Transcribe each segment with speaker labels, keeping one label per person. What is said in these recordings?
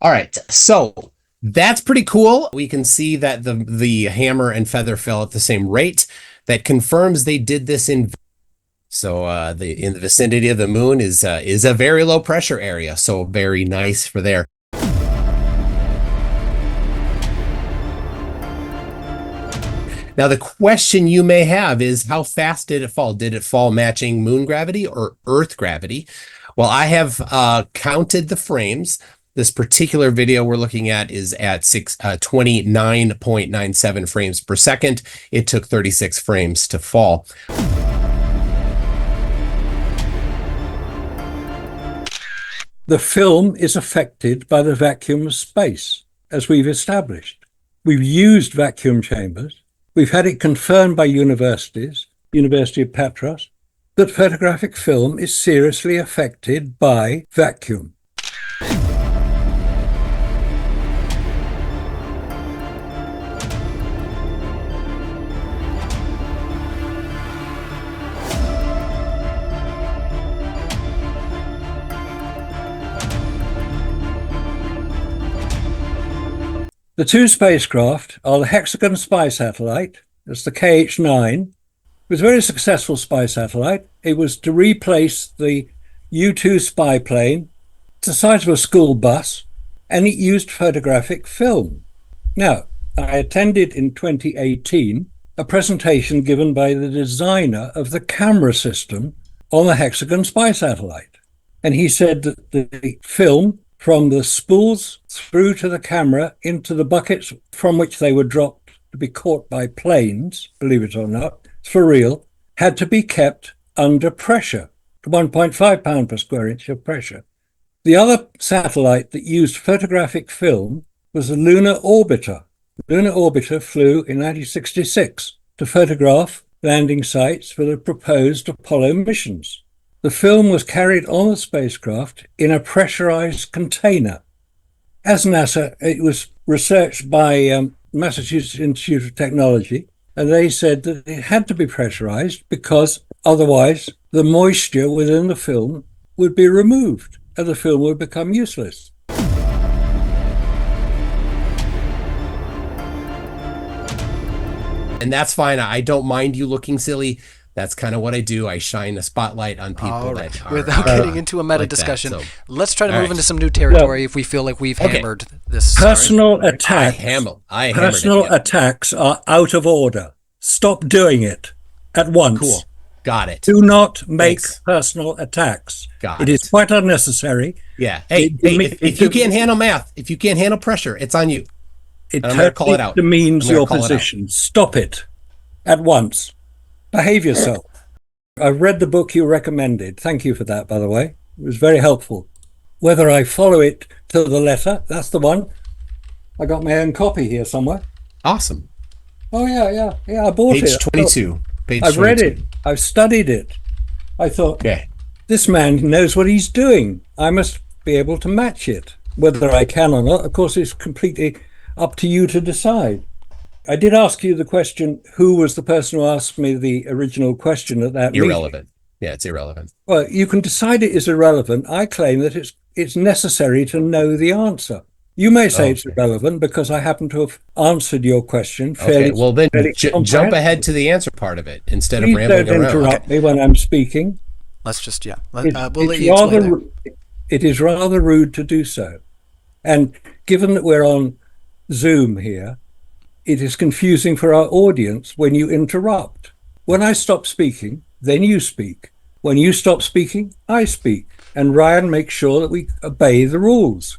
Speaker 1: All right, so that's pretty cool. We can see that the hammer and feather fell at the same rate. That confirms they did this in. So in the vicinity of the moon is a very low pressure area. So very nice for there. Now, the question you may have is, how fast did it fall? Did it fall matching moon gravity or Earth gravity? Well, I have counted the frames. This particular video we're looking at is at 29.97 frames per second. It took 36 frames to fall.
Speaker 2: The film is affected by the vacuum of space, as we've established. We've used vacuum chambers. We've had it confirmed by universities, University of Patras, that photographic film is seriously affected by vacuum. The two spacecraft are the Hexagon spy satellite, that's the KH-9. It was a very successful spy satellite. It was to replace the U-2 spy plane. It's the size of a school bus, and it used photographic film. Now, I attended in 2018 a presentation given by the designer of the camera system on the Hexagon spy satellite. And he said that the film from the spools through to the camera into the buckets from which they were dropped to be caught by planes, believe it or not, it's for real, had to be kept under pressure, 1.5 pound per square inch of pressure. The other satellite that used photographic film was the lunar orbiter. The lunar orbiter flew in 1966 to photograph landing sites for the proposed Apollo missions. The film was carried on the spacecraft in a pressurized container. As NASA, it was researched by Massachusetts Institute of Technology, and they said that it had to be pressurized because otherwise the moisture within the film would be removed and the film would become useless.
Speaker 1: And that's fine. I don't mind you looking silly. That's kind of what I do. I shine a spotlight on people that are,
Speaker 3: without getting into a meta like discussion.
Speaker 1: So,
Speaker 3: let's try to move into some new territory if we feel like we've hammered this.
Speaker 2: Personal attacks.
Speaker 1: Personal
Speaker 2: attacks are out of order. Stop doing it at once.
Speaker 1: Cool. Got it.
Speaker 2: Do not make personal attacks.
Speaker 1: It
Speaker 2: is quite unnecessary.
Speaker 1: Yeah. Hey, if you can't handle math, if you can't handle pressure, it's on you.
Speaker 2: It totally demeans your position. Stop it at once. Behave yourself. I've read the book you recommended. Thank you for that, by the way. It was very helpful. Whether I follow it to the letter, that's the one. I got my own copy here somewhere.
Speaker 1: Awesome.
Speaker 2: Oh, yeah. I bought it.
Speaker 1: Page 22.
Speaker 2: I've read it. I've studied it. I thought, this man knows what he's doing. I must be able to match it. Whether I can or not, of course, is completely up to you to decide. I did ask you the question, who was the person who asked me the original question at that meeting?
Speaker 1: Irrelevant. Yeah, it's irrelevant.
Speaker 2: Well, you can decide it is irrelevant. I claim that it's necessary to know the answer. You may say it's irrelevant because I happen to have answered your question fairly.
Speaker 1: Well, then jump ahead to the answer part of it instead of rambling around.
Speaker 2: Please don't interrupt me when I'm speaking.
Speaker 3: Let's just, we'll let you explain
Speaker 2: it is rather rude to do so. And given that we're on Zoom here, it is confusing for our audience when you interrupt. When I stop speaking, then you speak. When you stop speaking, I speak. And Ryan makes sure that we obey the rules.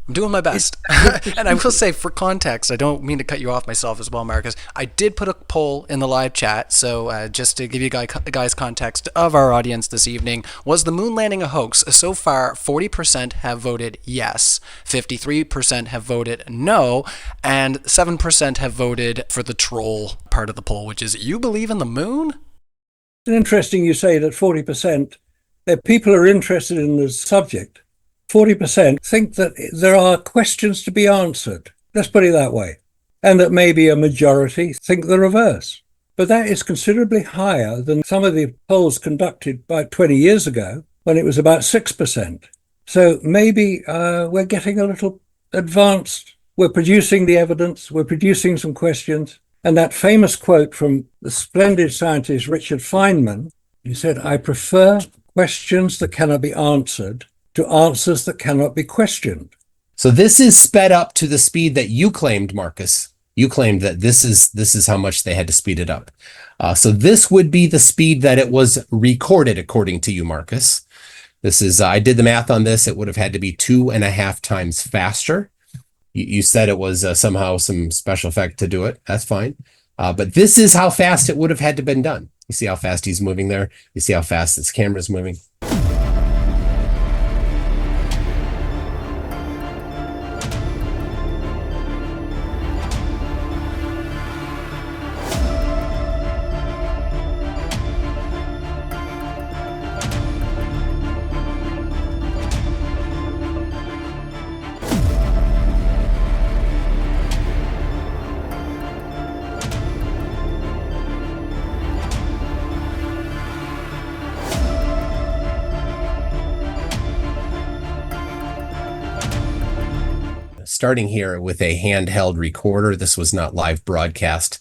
Speaker 3: I'm doing my best. And I will say, for context, I don't mean to cut you off myself as well, Marcus. I did put a poll in the live chat, so just to give you guys context of our audience this evening, was the moon landing a hoax? So far, 40% have voted yes, 53% have voted no, and 7% have voted for the troll part of the poll, which is, you believe in the moon?
Speaker 2: It's interesting you say that 40%, that people are interested in the subject. 40% think that there are questions to be answered. Let's put it that way. And that maybe a majority think the reverse. But that is considerably higher than some of the polls conducted about 20 years ago when it was about 6%. So maybe we're getting a little advanced. We're producing the evidence. We're producing some questions. And that famous quote from the splendid scientist Richard Feynman, he said, "I prefer questions that cannot be answered to answers that cannot be questioned."
Speaker 1: So this is sped up to the speed that you claimed, Marcus. You claimed that this is how much they had to speed it up. So this would be the speed that it was recorded, according to you, Marcus. This is, I did the math on this. It would have had to be 2.5 times faster. You said it was somehow some special effect to do it. That's fine. But this is how fast it would have had to been done. You see how fast he's moving there? You see how fast this camera's moving? Starting here with a handheld recorder. This was not live broadcast,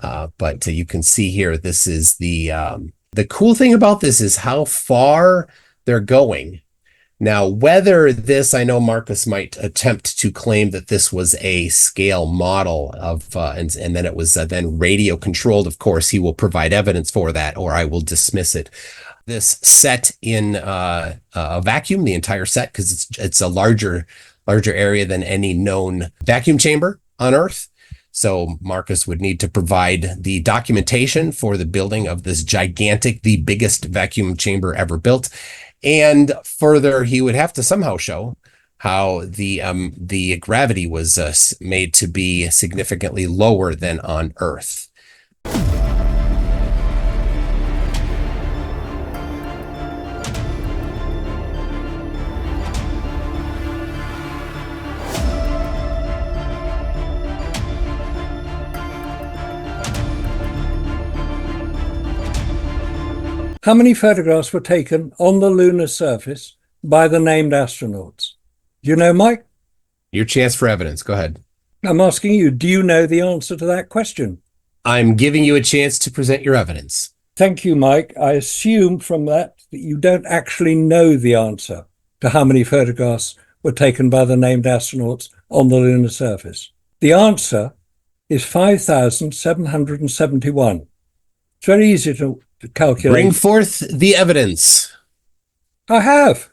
Speaker 1: but you can see here, this is the cool thing about this is how far they're going. Now, whether this, I know Marcus might attempt to claim that this was a scale model of, and then it was then radio controlled. Of course, he will provide evidence for that, or I will dismiss it. This set in a vacuum, the entire set, because it's a larger area than any known vacuum chamber on Earth. So Marcus would need to provide the documentation for the building of this gigantic, the biggest vacuum chamber ever built. And further, he would have to somehow show how the gravity was made to be significantly lower than on Earth.
Speaker 2: How many photographs were taken on the lunar surface by the named astronauts? Do you know, Mike?
Speaker 1: Your chance for evidence. Go ahead.
Speaker 2: I'm asking you, do you know the answer to that question?
Speaker 1: I'm giving you a chance to present your evidence.
Speaker 2: Thank you, Mike. I assume from that you don't actually know the answer to how many photographs were taken by the named astronauts on the lunar surface. The answer is 5,771. It's very easy to calculate.
Speaker 1: Bring forth the evidence.
Speaker 2: I have.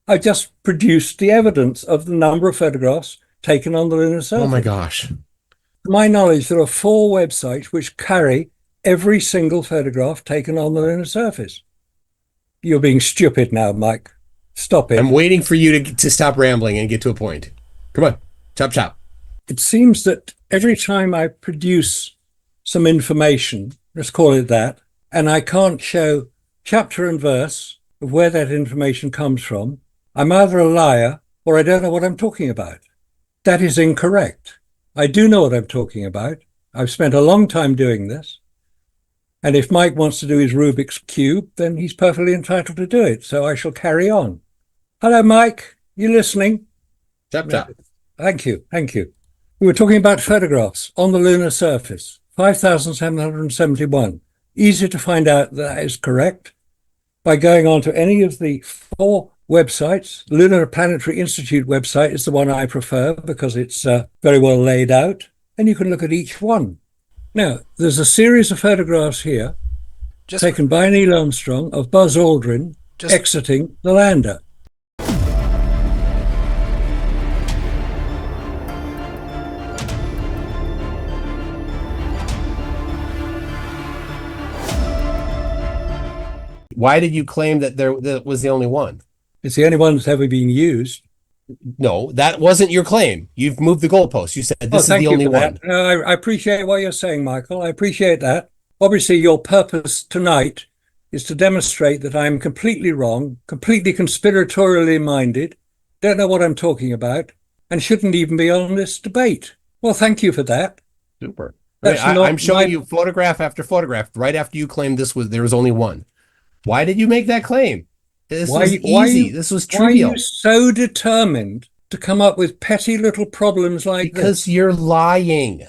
Speaker 2: I just produced the evidence of the number of photographs taken on the lunar surface.
Speaker 1: Oh my gosh.
Speaker 2: To my knowledge, there are 4 websites which carry every single photograph taken on the lunar surface. You're being stupid now, Mike. Stop it.
Speaker 1: I'm waiting for you to stop rambling and get to a point. Come on. Chop, chop.
Speaker 2: It seems that every time I produce some information, let's call it that, and I can't show chapter and verse of where that information comes from, I'm either a liar or I don't know what I'm talking about. That is incorrect. I do know what I'm talking about. I've spent a long time doing this. And if Mike wants to do his Rubik's Cube, then he's perfectly entitled to do it. So I shall carry on. Hello, Mike. You listening?
Speaker 1: Chop, chop.
Speaker 2: Thank you. Thank you. We were talking about photographs on the lunar surface, 5,771. Easy to find out that is correct by going on to any of the 4 websites. Lunar Planetary Institute website is the one I prefer because it's very well laid out, and you can look at each one. Now, there's a series of photographs here taken by Neil Armstrong of Buzz Aldrin exiting the lander.
Speaker 1: Why did you claim that that was the only one?
Speaker 2: It's the only one that's ever been used.
Speaker 1: No, that wasn't your claim. You've moved the goalpost. You said this is the only one.
Speaker 2: I appreciate what you're saying, Michael. I appreciate that. Obviously, your purpose tonight is to demonstrate that I'm completely wrong, completely conspiratorially minded, don't know what I'm talking about, and shouldn't even be on this debate. Well, thank you for that.
Speaker 1: Super. I'm showing you photograph after photograph right after you claimed there was only one. Why did you make that claim? This was easy. This was trivial.
Speaker 2: Why are you so determined to come up with petty little problems like
Speaker 1: Because
Speaker 2: this?
Speaker 1: you're lying.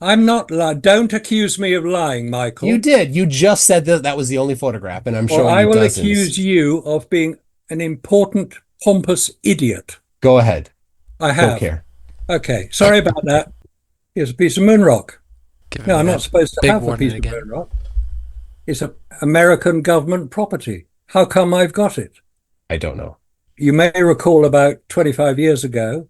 Speaker 2: I'm not lying. Don't accuse me of lying, Michael.
Speaker 1: You did. You just said that that was the only photograph, and I'm
Speaker 2: Or
Speaker 1: showing
Speaker 2: I
Speaker 1: you
Speaker 2: will
Speaker 1: dozens.
Speaker 2: accuse you of being an important, pompous idiot.
Speaker 1: Go ahead.
Speaker 2: I
Speaker 1: Don't
Speaker 2: have.
Speaker 1: care.
Speaker 2: Okay, sorry about that. Here's a piece of moon rock.
Speaker 3: Give
Speaker 2: No,
Speaker 3: him
Speaker 2: I'm
Speaker 3: that
Speaker 2: not supposed to
Speaker 3: big
Speaker 2: have a
Speaker 3: warning
Speaker 2: piece of
Speaker 3: again.
Speaker 2: moon rock. It's an American government property. How come I've got it?
Speaker 1: I don't know.
Speaker 2: You may recall about 25 years ago,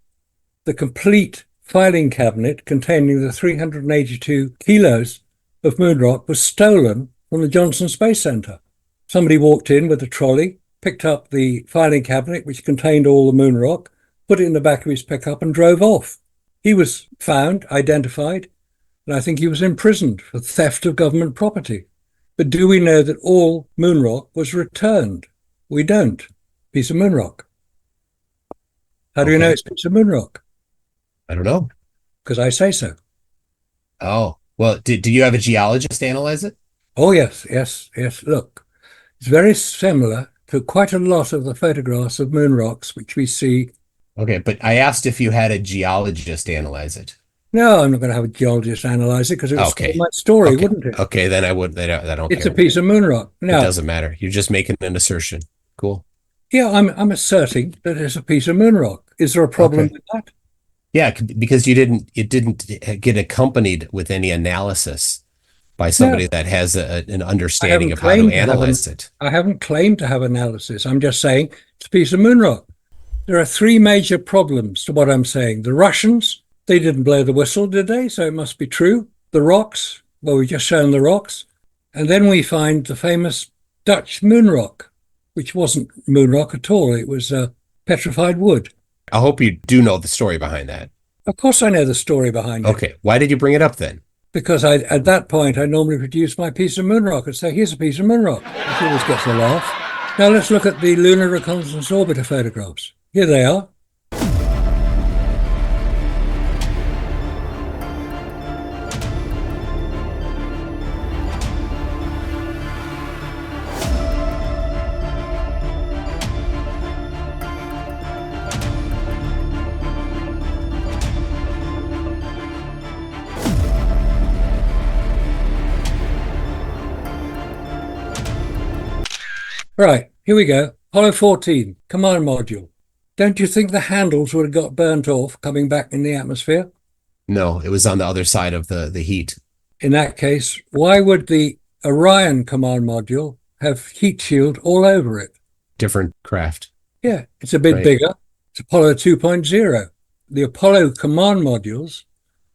Speaker 2: the complete filing cabinet containing the 382 kilos of moon rock was stolen from the Johnson Space Center. Somebody walked in with a trolley, picked up the filing cabinet, which contained all the moon rock, put it in the back of his pickup and drove off. He was found, identified, and I think he was imprisoned for theft of government property. But do we know that all moon rock was returned? We don't. Piece of moon rock. How do you know
Speaker 1: Okay.
Speaker 2: it's a piece of moon rock?
Speaker 1: I don't know.
Speaker 2: Because I say so.
Speaker 1: Oh, well, do you have a geologist analyze it?
Speaker 2: Oh, yes. Look, it's very similar to quite a lot of the photographs of moon rocks which we see.
Speaker 1: Okay, but I asked if you had a geologist analyze it.
Speaker 2: No, I'm not going to have a geologist analyze it because it would
Speaker 1: Okay.
Speaker 2: spoil my story,
Speaker 1: Okay.
Speaker 2: wouldn't it?
Speaker 1: Okay, then I would. I don't
Speaker 2: It's
Speaker 1: care.
Speaker 2: a piece of moon rock.
Speaker 1: It
Speaker 2: Now,
Speaker 1: doesn't matter. You're just making an assertion. Cool.
Speaker 2: yeah, I'm asserting that it's a piece of moon rock. Is there a problem
Speaker 1: Okay.
Speaker 2: with that?
Speaker 1: Yeah, because it didn't get accompanied with any analysis by somebody that has an understanding of how to analyze it.
Speaker 2: I haven't claimed to have analysis. I'm just saying it's a piece of moon rock. There are three major problems to what I'm saying. The Russians, they didn't blow the whistle, did they? So it must be true. The rocks, well, we've just shown the rocks. And then we find the famous Dutch moon rock, which wasn't moon rock at all. It was petrified wood.
Speaker 1: I hope you do know the story behind that.
Speaker 2: Of course, I know the story behind it.
Speaker 1: Okay, why did you bring it up then?
Speaker 2: Because at that point, I normally produce my piece of moon rock and say, here's a piece of moon rock. Which always gets a laugh. Now let's look at the Lunar Reconnaissance Orbiter photographs. Here they are. Right, here we go. Apollo 14, command module. Don't you think the handles would have got burnt off coming back in the atmosphere?
Speaker 1: No, it was on the other side of the heat.
Speaker 2: In that case, why would the Orion command module have heat shield all over it?
Speaker 1: Different craft.
Speaker 2: Yeah, it's a bit
Speaker 1: Right.
Speaker 2: bigger. It's Apollo 2.0. The Apollo command modules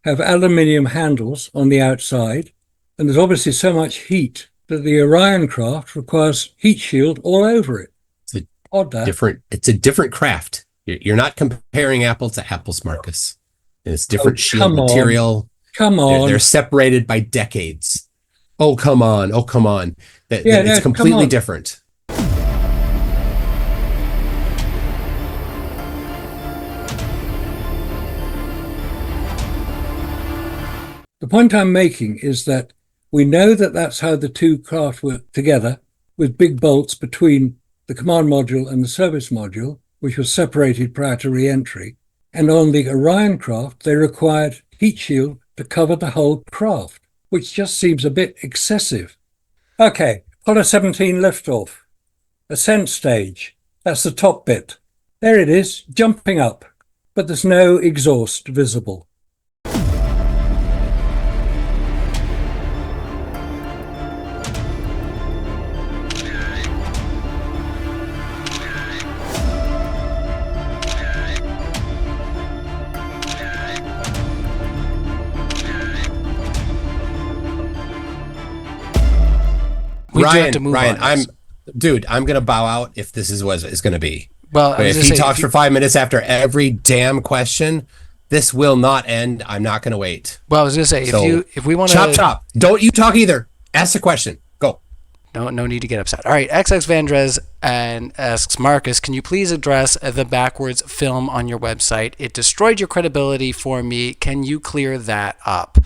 Speaker 2: have aluminium handles on the outside, and there's obviously so much heat that the Orion craft requires heat shield all over it.
Speaker 1: It's a
Speaker 2: Odd that.
Speaker 1: It's a different craft. You're not comparing apples to apples, Marcus. And it's different shield
Speaker 2: come on.
Speaker 1: material.
Speaker 2: Come on.
Speaker 1: They're separated by decades. Oh, come on. Oh, come on.
Speaker 2: Yeah, no,
Speaker 1: It's
Speaker 2: come
Speaker 1: completely
Speaker 2: on.
Speaker 1: different.
Speaker 2: The point I'm making is that we know that that's how the two craft work together, with big bolts between the command module and the service module, which was separated prior to re-entry. And on the Orion craft, they required heat shield to cover the whole craft, which just seems a bit excessive. Okay, Apollo 17 liftoff. Ascent stage. That's the top bit. There it is, jumping up, but there's no exhaust visible.
Speaker 3: We do have to move
Speaker 1: Ryan,
Speaker 3: on.
Speaker 1: I'm gonna bow out if this is what it's gonna be.
Speaker 3: Well, I
Speaker 1: But
Speaker 3: was
Speaker 1: if
Speaker 3: gonna
Speaker 1: he
Speaker 3: say,
Speaker 1: talks for 5 minutes after every damn question, this will not end. I'm not gonna wait.
Speaker 3: well, I was gonna say,
Speaker 1: So,
Speaker 3: if we want to
Speaker 1: chop. Don't you talk either. Ask the question. Go.
Speaker 3: No need to get upset. All right, XX Vandrez and asks Marcus, can you please address the backwards film on your website? It destroyed your credibility for me. Can you clear that up?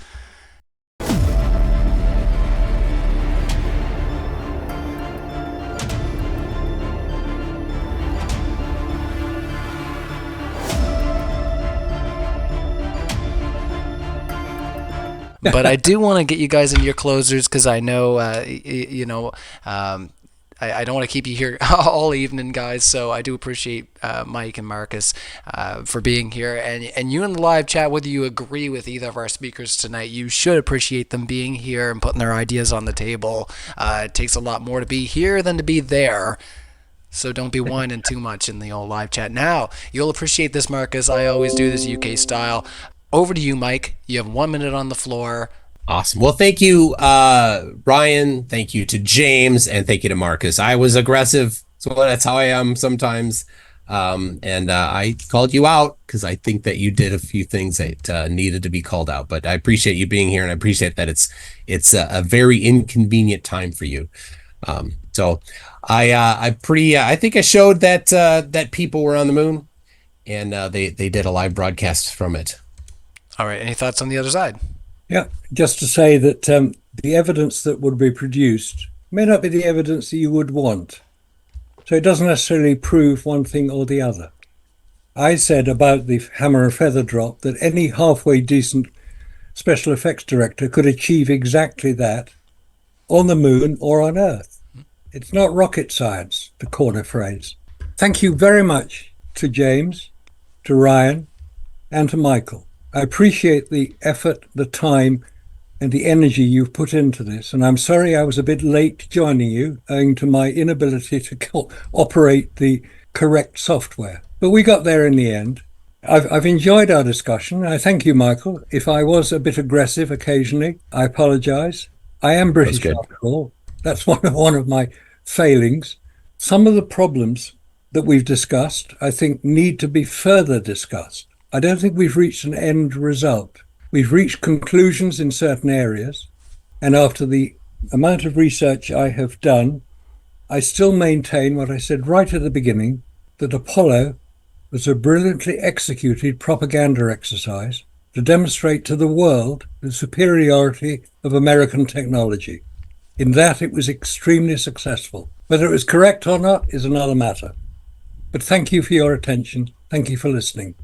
Speaker 3: But I do want to get you guys into your closers because I know, I don't want to keep you here all evening, guys. So I do appreciate Mike and Marcus for being here. And you in the live chat, whether you agree with either of our speakers tonight, you should appreciate them being here and putting their ideas on the table. It takes a lot more to be here than to be there. So don't be whining too much in the old live chat. Now, you'll appreciate this, Marcus. I always do this UK style. Over to you, Mike. You have 1 minute on the floor.
Speaker 1: Awesome. Well, thank you, Ryan. Thank you to James, and thank you to Marcus. I was aggressive, so that's how I am sometimes. And I called you out because I think that you did a few things that needed to be called out. But I appreciate you being here, and I appreciate that it's a very inconvenient time for you. So I think I showed that people were on the moon, and they did a live broadcast from it.
Speaker 3: All right. Any thoughts on the other side?
Speaker 2: Yeah, just to say that the evidence that would be produced may not be the evidence that you would want. So it doesn't necessarily prove one thing or the other. I said about the hammer and feather drop that any halfway decent special effects director could achieve exactly that on the moon or on Earth. It's not rocket science, the corner phrase. Thank you very much to James, to Ryan, and to Michael. I appreciate the effort, the time, and the energy you've put into this. And I'm sorry I was a bit late joining you, owing to my inability to operate the correct software. But we got there in the end. I've enjoyed our discussion. I thank you, Michael. If I was a bit aggressive occasionally, I apologize. I am British after all. That's one of my failings. Some of the problems that we've discussed, I think, need to be further discussed. I don't think we've reached an end result. We've reached conclusions in certain areas. And after the amount of research I have done, I still maintain what I said right at the beginning, that Apollo was a brilliantly executed propaganda exercise to demonstrate to the world the superiority of American technology. In that, it was extremely successful. Whether it was correct or not is another matter. But thank you for your attention. Thank you for listening.